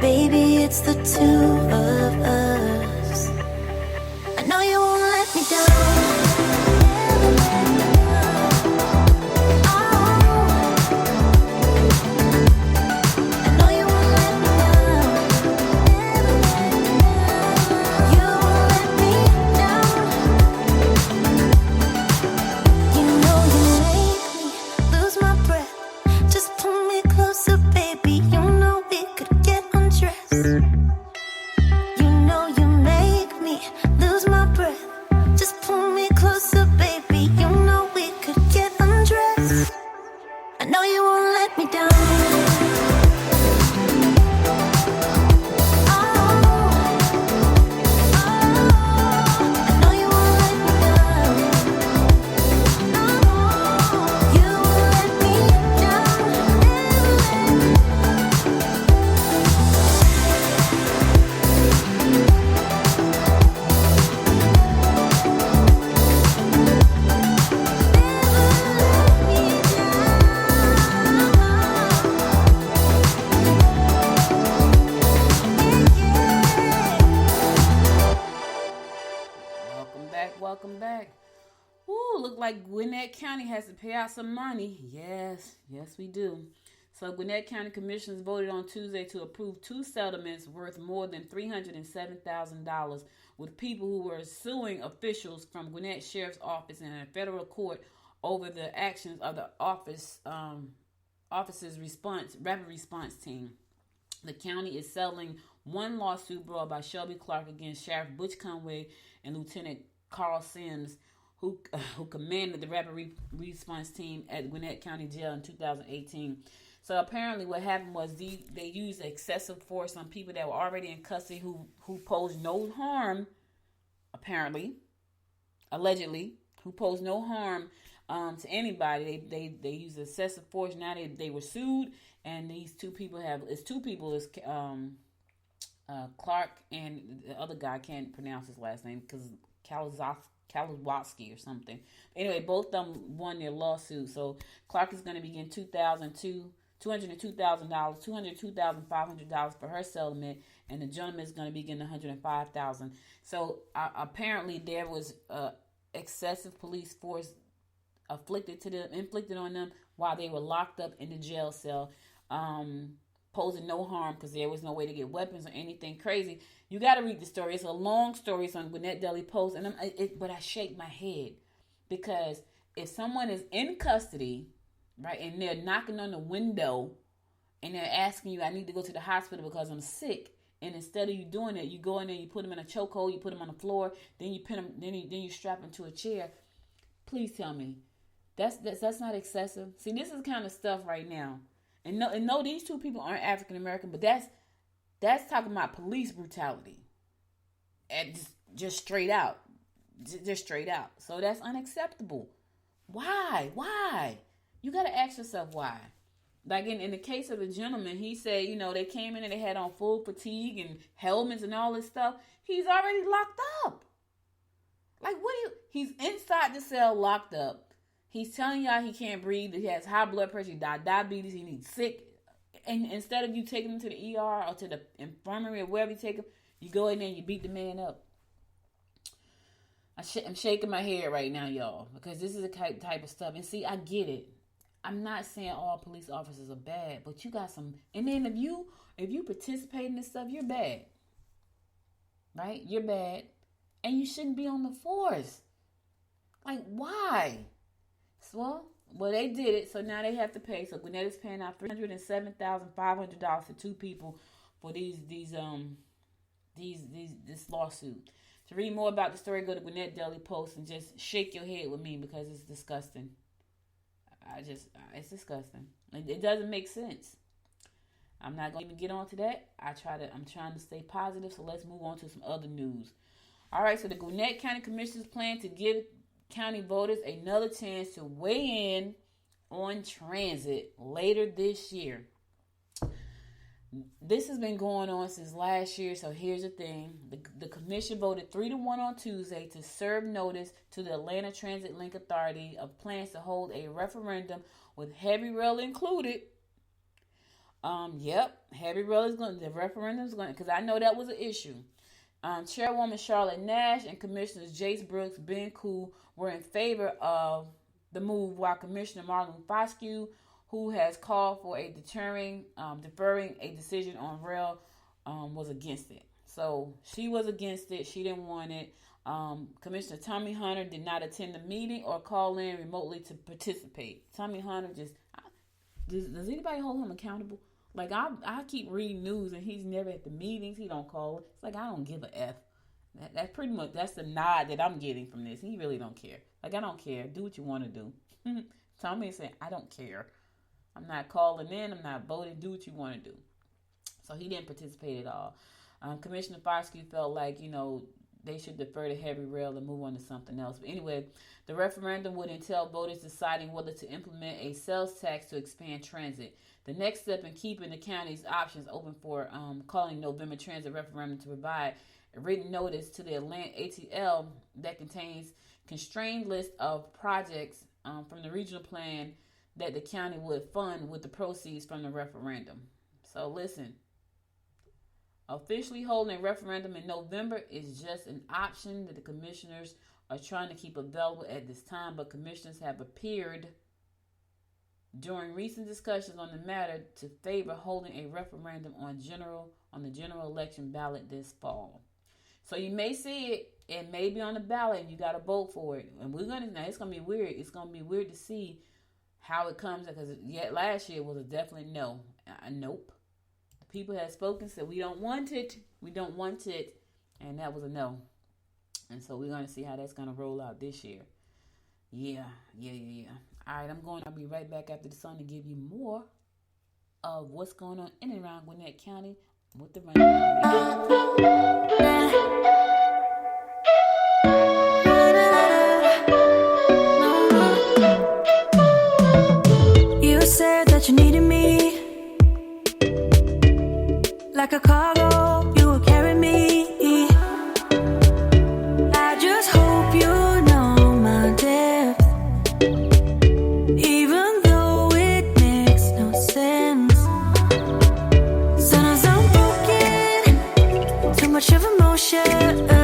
baby, it's the two of us. I know you won't let me down. Welcome back. Ooh, look like Gwinnett County has to pay out some money. Yes, we do. So Gwinnett County Commissioners voted on Tuesday to approve two settlements worth more than $307,000 with people who were suing officials from Gwinnett Sheriff's Office and a federal court over the actions of the office's rapid response team. The county is settling one lawsuit brought by Shelby Clark against Sheriff Butch Conway and Lieutenant Carl Sims, who commanded the rapid response team at Gwinnett County Jail in 2018. So apparently what happened was they used excessive force on people that were already in custody who posed no harm, allegedly, who posed no harm to anybody. They used excessive force. Now they were sued, and these two people Clark and the other guy, can't pronounce his last name because Kalazowski or something. Anyway, both of them won their lawsuit. So Clark is going to be getting $202,500 for her settlement, and the gentleman is going to be getting $105,000. So apparently there was excessive police force inflicted on them while they were locked up in the jail cell, posing no harm because there was no way to get weapons or anything crazy. You got to read the story. It's a long story. It's on Gwinnett Daily Post, but I shake my head because if someone is in custody, right, and they're knocking on the window and they're asking you, "I need to go to the hospital because I'm sick," and instead of you doing it, you go in there, you put them in a chokehold, you put them on the floor, then you pin them, then you strap them to a chair. Please tell me that's not excessive. See, this is the kind of stuff right now. And no, these two people aren't African American, but that's talking about police brutality, and just straight out. So that's unacceptable. Why? You got to ask yourself why. Like in the case of the gentleman, he said, they came in and they had on full fatigue and helmets and all this stuff. He's already locked up. Like, he's inside the cell locked up. He's telling y'all he can't breathe, he has high blood pressure, he got diabetes, he needs sick, And instead of you taking them to the ER or to the infirmary or wherever you take them, you go in there and you beat the man up. I'm shaking my head right now, y'all, because this is the type of stuff. And see, I get it. I'm not saying all police officers are bad, but you got some. And then if you participate in this stuff, you're bad, right? You're bad, and you shouldn't be on the force. Like, why? Well, they did it, so now they have to pay. So Gwinnett is paying out $307,500 to two people for this lawsuit. To read more about the story, go to Gwinnett Daily Post and just shake your head with me because it's disgusting. It's disgusting. It doesn't make sense. I'm not going to even get on to that. I'm trying to stay positive, so let's move on to some other news. All right, so the Gwinnett County Commissioners plan to give county voters another chance to weigh in on transit later this year. This has been going on since last year, so here's the thing. The commission voted 3-1 on Tuesday to serve notice to the Atlanta Transit Link Authority of plans to hold a referendum with heavy rail included. Heavy rail is going. The referendum is going, because I know that was an issue. Chairwoman Charlotte Nash and Commissioners Jace Brooks, Ben Koo were in favor of the move, while Commissioner Marlon Foscue, who has called for deferring a decision on rail, was against it. So she was against it. She didn't want it. Commissioner Tommy Hunter did not attend the meeting or call in remotely to participate. Tommy Hunter does anybody hold him accountable? Like, I keep reading news and he's never at the meetings. He don't call. It's like, I don't give a F. That's pretty much, that's the nod that I'm getting from this. He really don't care. Like, I don't care. Do what you want to do. Tommy is saying, I don't care. I'm not calling in. I'm not voting. Do what you want to do. So he didn't participate at all. Commissioner Foscue felt like, they should defer to heavy rail and move on to something else. But anyway, the referendum would entail voters deciding whether to implement a sales tax to expand transit. The next step in keeping the county's options open for calling November transit referendum to provide a written notice to the Atlanta ATL that contains constrained list of projects from the regional plan that the county would fund with the proceeds from the referendum. So listen, officially holding a referendum in November is just an option that the commissioners are trying to keep available at this time, but commissioners have appeared during recent discussions on the matter to favor holding a referendum on the general election ballot this fall. So you may see it, it may be on the ballot and you got to vote for it. And it's going to be weird. It's going to be weird to see how it comes, because last year was a definite no. Nope. The people had spoken, said we don't want it. We don't want it. And that was a no. And so we're going to see how that's going to roll out this year. Yeah. All right, I'll be right back after the song to give you more of what's going on in and around Gwinnett County with the You said that you needed me, like a cargo, you will carry me. I just hope you know my depth, even though it makes no sense. Sometimes I'm broken, too much of emotion.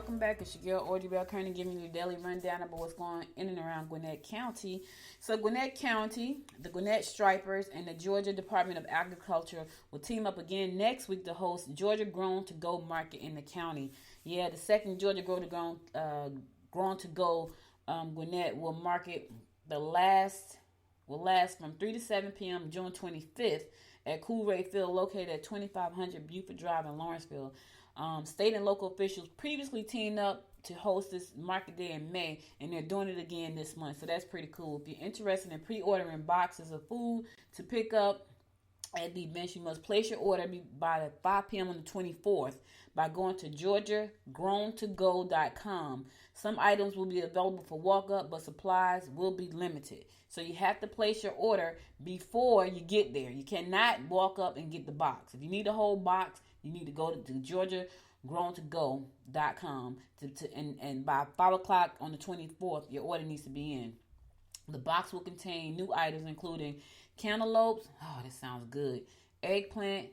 welcome back. It's your girl Audrey Bell Kearney giving you a daily rundown about what's going in and around Gwinnett County. So Gwinnett County, the Gwinnett Stripers, and the Georgia Department of Agriculture will team up again next week to host Georgia Grown to Go Market in the county. Yeah, the second Georgia Grown to Go Gwinnett will market will last from 3 to 7 p.m. June 25th at Cool Ray Field, located at 2500 Buford Drive in Lawrenceville. State and local officials previously teamed up to host this market day in May, and they're doing it again this month. So that's pretty cool. If you're interested in pre-ordering boxes of food to pick up at the event, you must place your order by 5 p.m. on the 24th by going to GeorgiaGrownToGo.com. Some items will be available for walk-up, but supplies will be limited. So you have to place your order before you get there. You cannot walk up and get the box. If you need a whole box, you need to go to GeorgiaGrownToGo.com and by 5 o'clock on the 24th, your order needs to be in. The box will contain new items including cantaloupes, oh, that sounds good, eggplant,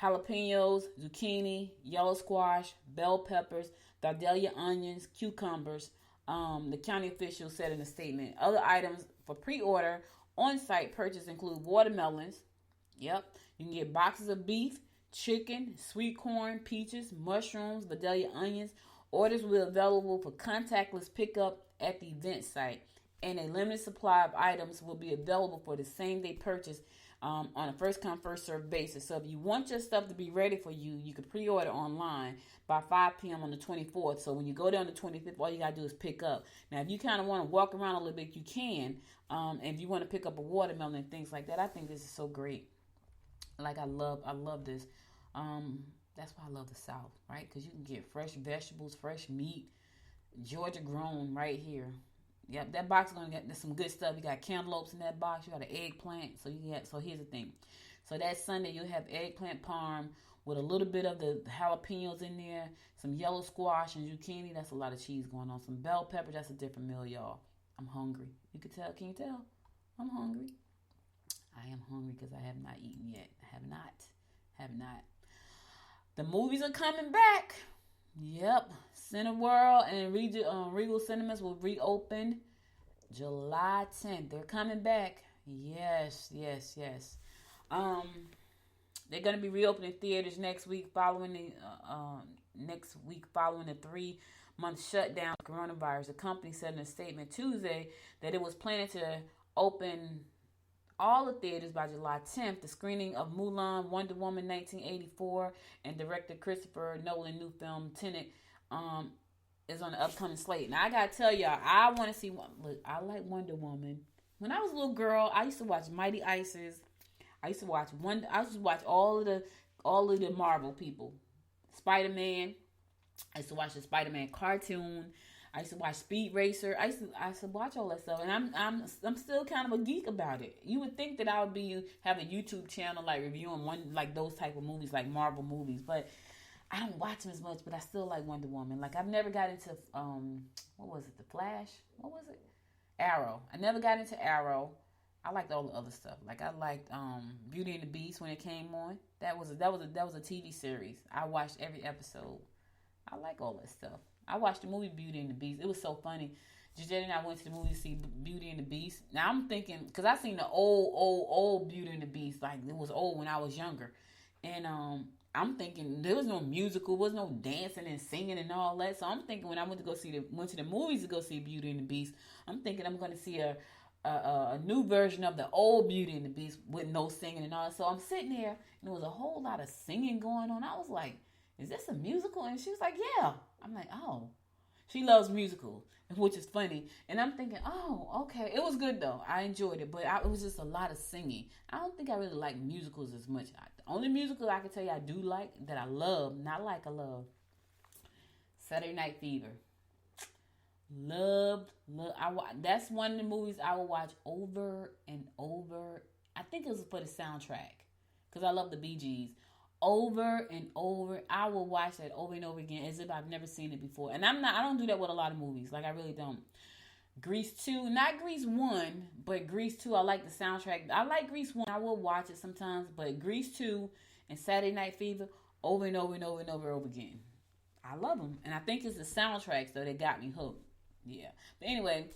jalapenos, zucchini, yellow squash, bell peppers, Vidalia onions, cucumbers, the county officials said in a statement. Other items for pre-order on-site purchase include watermelons. Yep. You can get boxes of beef, chicken, sweet corn, peaches, mushrooms, Vidalia onions. Orders will be available for contactless pickup at the event site, and a limited supply of items will be available for the same day purchase on a first come first served basis. So if you want your stuff to be ready for you, you can pre-order online by 5 p.m. on the 24th. So when you go there on the 25th, all you got to do is pick up. Now, if you kind of want to walk around a little bit, you can. And if you want to pick up a watermelon and things like that, I think this is so great. Like, I love this. That's why I love the South, right? Because you can get fresh vegetables, fresh meat, Georgia grown right here. Yep, that box is going to get some good stuff. You got cantaloupes in that box. You got an eggplant. So here's the thing. So that Sunday, you'll have eggplant parm with a little bit of the jalapenos in there, some yellow squash and zucchini. That's a lot of cheese going on. Some bell pepper. That's a different meal, y'all. I'm hungry. You can tell. Can you tell? I'm hungry. I am hungry because I have not eaten yet. I have not. The movies are coming back. Yep. Cineworld and Regal Cinemas will reopen July 10th. They're coming back. Yes. They're going to be reopening theaters next week following the 3-month shutdown of coronavirus. The company said in a statement Tuesday that it was planning to open all the theaters by July 10th. The screening of Mulan, Wonder Woman 1984, and director Christopher Nolan's new film Tenet is on the upcoming slate. Now I gotta tell y'all, I want to see one. Look, I like Wonder Woman. When I was a little girl, I used to watch Mighty Isis. I used to watch all of the Marvel people. Spider-Man. I used to watch the Spider-Man cartoon. I used to watch Speed Racer. I used to watch all that stuff, and I'm still kind of a geek about it. You would think that I would have a YouTube channel like reviewing those type of movies, like Marvel movies, but I don't watch them as much. But I still like Wonder Woman. Like, I've never got into what was it? The Flash? What was it? Arrow. I never got into Arrow. I liked all the other stuff. Like, I liked Beauty and the Beast when it came on. That was a TV series. I watched every episode. I like all that stuff. I watched the movie Beauty and the Beast. It was so funny. Giselle and I went to the movie to see Beauty and the Beast. Now I'm thinking, because I seen the old Beauty and the Beast. Like, it was old when I was younger. And I'm thinking there was no musical, was no dancing and singing and all that. So I'm thinking when I went to the movies to go see Beauty and the Beast, I'm thinking I'm going to see a new version of the old Beauty and the Beast with no singing and all that. So I'm sitting there, and there was a whole lot of singing going on. I was like, is this a musical? And she was like, yeah. I'm like, oh. She loves musicals, which is funny. And I'm thinking, oh, okay. It was good, though. I enjoyed it. But it was just a lot of singing. I don't think I really like musicals as much. The only musical I can tell you I do like, that I love, not like I love, Saturday Night Fever. That's one of the movies I will watch over and over. I think it was for the soundtrack, because I love the Bee Gees. Over and over, I will watch that over and over again as if I've never seen it before. And I don't do that with a lot of movies. Like, I really don't. Grease 2, not Grease 1, but Grease 2, I like the soundtrack. I like Grease 1, I will watch it sometimes, but Grease 2 and Saturday Night Fever, over and over and over and over again. I love them, and I think it's the soundtracks though that got me hooked. Yeah, but anyway,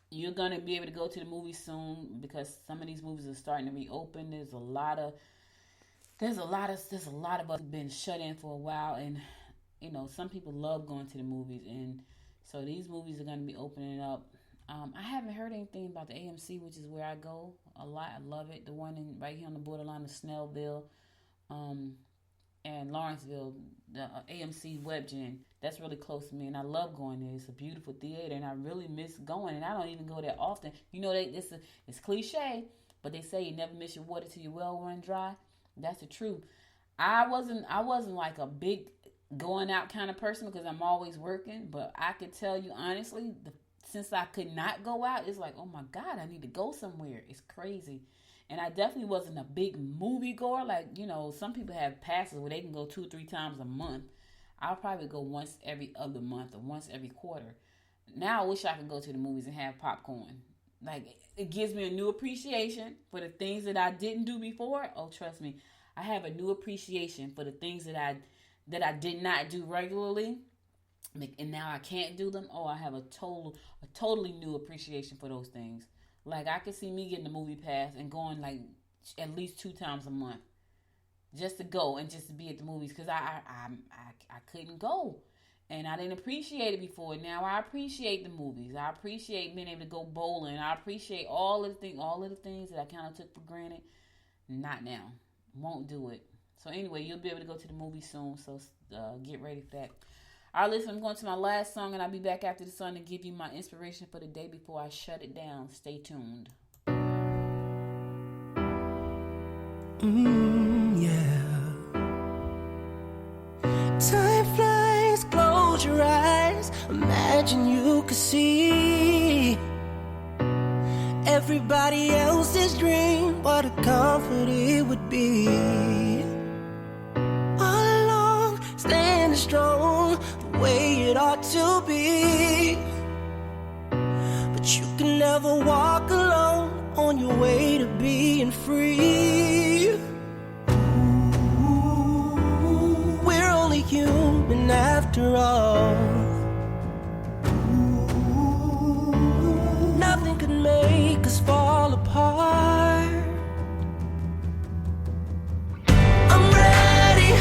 you're gonna be able to go to the movies soon because some of these movies are starting to reopen. There's a lot of us been shut in for a while, and you know some people love going to the movies, and so these movies are gonna be opening up. I haven't heard anything about the AMC, which is where I go a lot. I love it. The one right here on the borderline of Snellville, and Lawrenceville, the AMC WebGen. That's really close to me, and I love going there. It's a beautiful theater, and I really miss going. And I don't even go there often. You know, it's cliche, but they say you never miss your water till your well run dry. That's the truth. I wasn't like a big going out kind of person because I'm always working. But I could tell you honestly, since I could not go out, it's like, oh my God, I need to go somewhere. It's crazy. And I definitely wasn't a big movie goer. Like, you know, some people have passes where they can go 2 or 3 times a month. I'll probably go once every other month or once every quarter. Now I wish I could go to the movies and have popcorn. Like, it gives me a new appreciation for the things that I didn't do before. Oh, trust me, I have a new appreciation for the things that I did not do regularly, and now I can't do them. Oh, I have a totally new appreciation for those things. Like, I could see me getting a movie pass and going like at least 2 times a month, just to go and just to be at the movies, because I couldn't go, and I didn't appreciate it before. Now I appreciate the movies. I appreciate being able to go bowling. I appreciate all of the things that I kind of took for granted. Not now. Won't do it. So anyway, you'll be able to go to the movies soon. So get ready for that. All right, listen, I'm going to my last song, and I'll be back after the song to give you my inspiration for the day before I shut it down. Stay tuned. Yeah. Time flies, close your eyes. Imagine you could see everybody else's dream. What a comfort it would be. All along, standing strong, the way it ought to be. But you can never walk alone on your way to being free. We're only human after all. Nothing could make us fall apart. I'm ready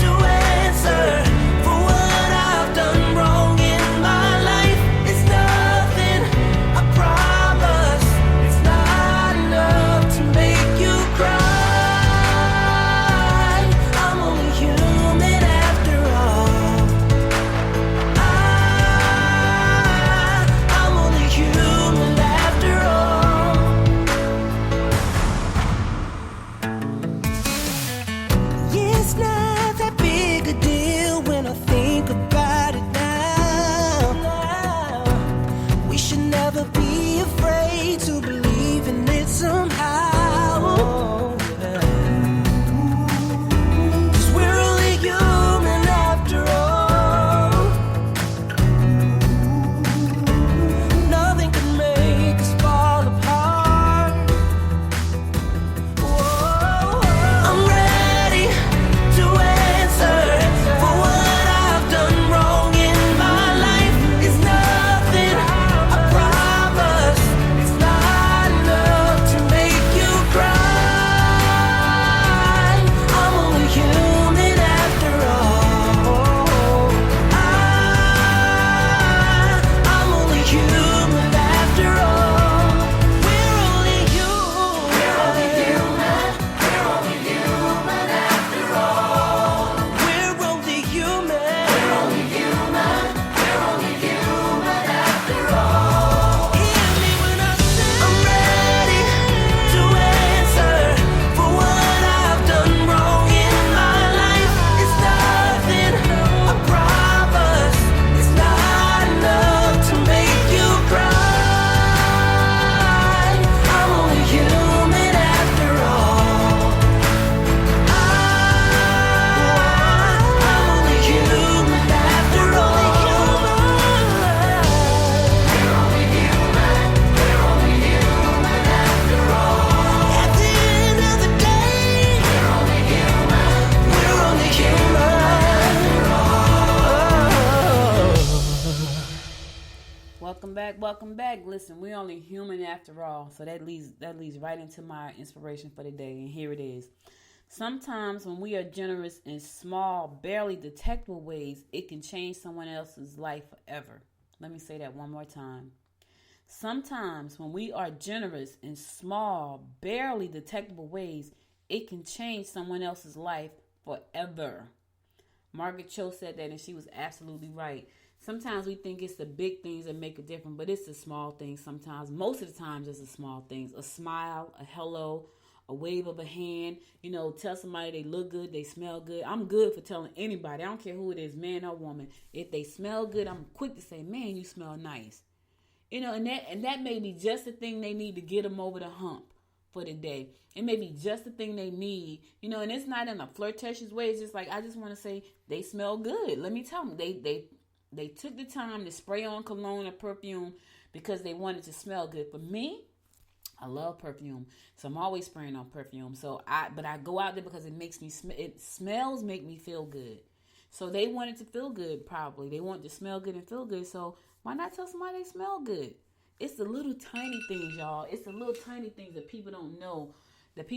to answer for what I've done wrong in my life. It's nothing, I promise. It's not enough to make you cry. I'm only human after all. I'm only human after all. Yeah, it's not that big a deal when I think about it now. We should never be afraid to believe in it somehow. 'Cause we're only human after all. Nothing can make us fall apart. Whoa. I'm ready to answer for what I've done wrong in my life. It's nothing, I promise. It's not welcome back. Listen, we're only human after all, so that leads right into my inspiration for the day, and here it is. Sometimes when we are generous in small, barely detectable ways, it can change someone else's life forever. Let me say that one more time. Sometimes when we are generous in small, barely detectable ways, it can change someone else's life forever. Margaret Cho said that, and she was absolutely right. Sometimes we think it's the big things that make a difference, but it's the small things sometimes. Most of the times it's the small things. A smile, a hello, a wave of a hand. Tell somebody they look good, they smell good. I'm good for telling anybody. I don't care who it is, man or woman. If they smell good, I'm quick to say, man, you smell nice. And that may be just the thing they need to get them over the hump for the day. It may be just the thing they need, and it's not in a flirtatious way. It's just like, I just want to say they smell good. Let me tell them, they took the time to spray on cologne or perfume because they wanted to smell good. For me, I love perfume, so I'm always spraying on perfume. But I go out there because it smells make me feel good. So they wanted to feel good, probably. They want to smell good and feel good. So why not tell somebody they smell good? It's the little tiny things, y'all. It's the little tiny things that people don't know. That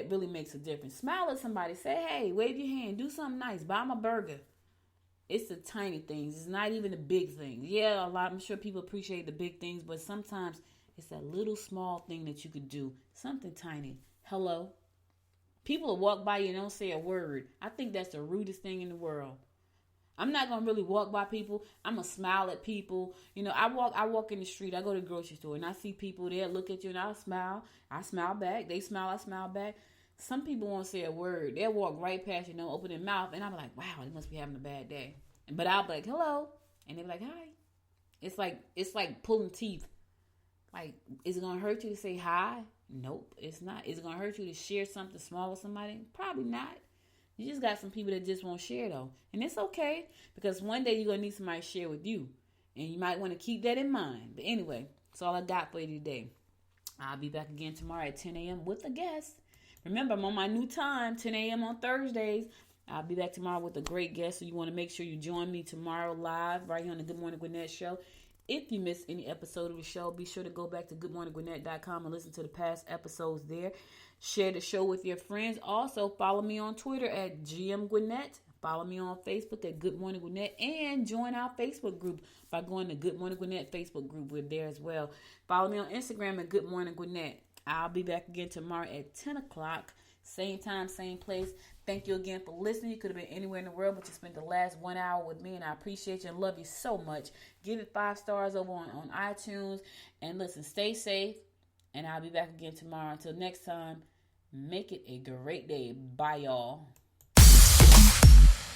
really makes a difference. Smile at somebody. Say, hey, wave your hand. Do something nice. Buy them a burger. It's the tiny things. It's not even the big things. Yeah, I'm sure people appreciate the big things, but sometimes it's that little small thing that you could do. Something tiny. Hello. People will walk by you and don't say a word. I think that's the rudest thing in the world. I'm not going to really walk by people. I'm going to smile at people. I walk in the street. I go to the grocery store and I see people there, look at you, and I'll smile. I smile back. They smile. I smile back. Some people won't say a word. They'll walk right past you, open their mouth, and I'm like, wow, they must be having a bad day. But I'll be like, hello, and they're like, hi. It's like pulling teeth. Like, is it gonna hurt you to say hi? Nope, it's not. Is it gonna hurt you to share something small with somebody? Probably not. You just got some people that just won't share though, and it's okay because one day you're gonna need somebody to share with you, and you might want to keep that in mind. But anyway, that's all I got for you today. I'll be back again tomorrow at 10 a.m. with a guest. Remember, I'm on my new time, 10 a.m. on Thursdays. I'll be back tomorrow with a great guest, so you want to make sure you join me tomorrow live right here on the Good Morning Gwinnett Show. If you missed any episode of the show, be sure to go back to goodmorninggwinnett.com and listen to the past episodes there. Share the show with your friends. Also, follow me on Twitter at GM Gwinnett. Follow me on Facebook at Good Morning Gwinnett, and join our Facebook group by going to Good Morning Gwinnett Facebook group. We're there as well. Follow me on Instagram at Good Morning Gwinnett. I'll be back again tomorrow at 10 o'clock. Same time, same place. Thank you again for listening. You could have been anywhere in the world, but you spent the last 1 hour with me, and I appreciate you and love you so much. Give it 5 stars over on iTunes. And listen, stay safe, and I'll be back again tomorrow. Until next time, make it a great day. Bye, y'all.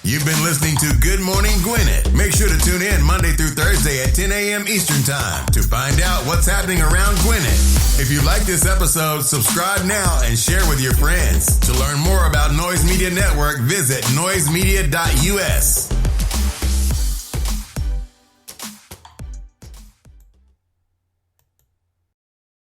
You've been listening to Good Morning Gwinnett. Make sure to tune in Monday through Thursday at 10 a.m. Eastern Time to find out what's happening around Gwinnett. If you like this episode, subscribe now and share with your friends. To learn more about Noise Media Network, visit noisemedia.us.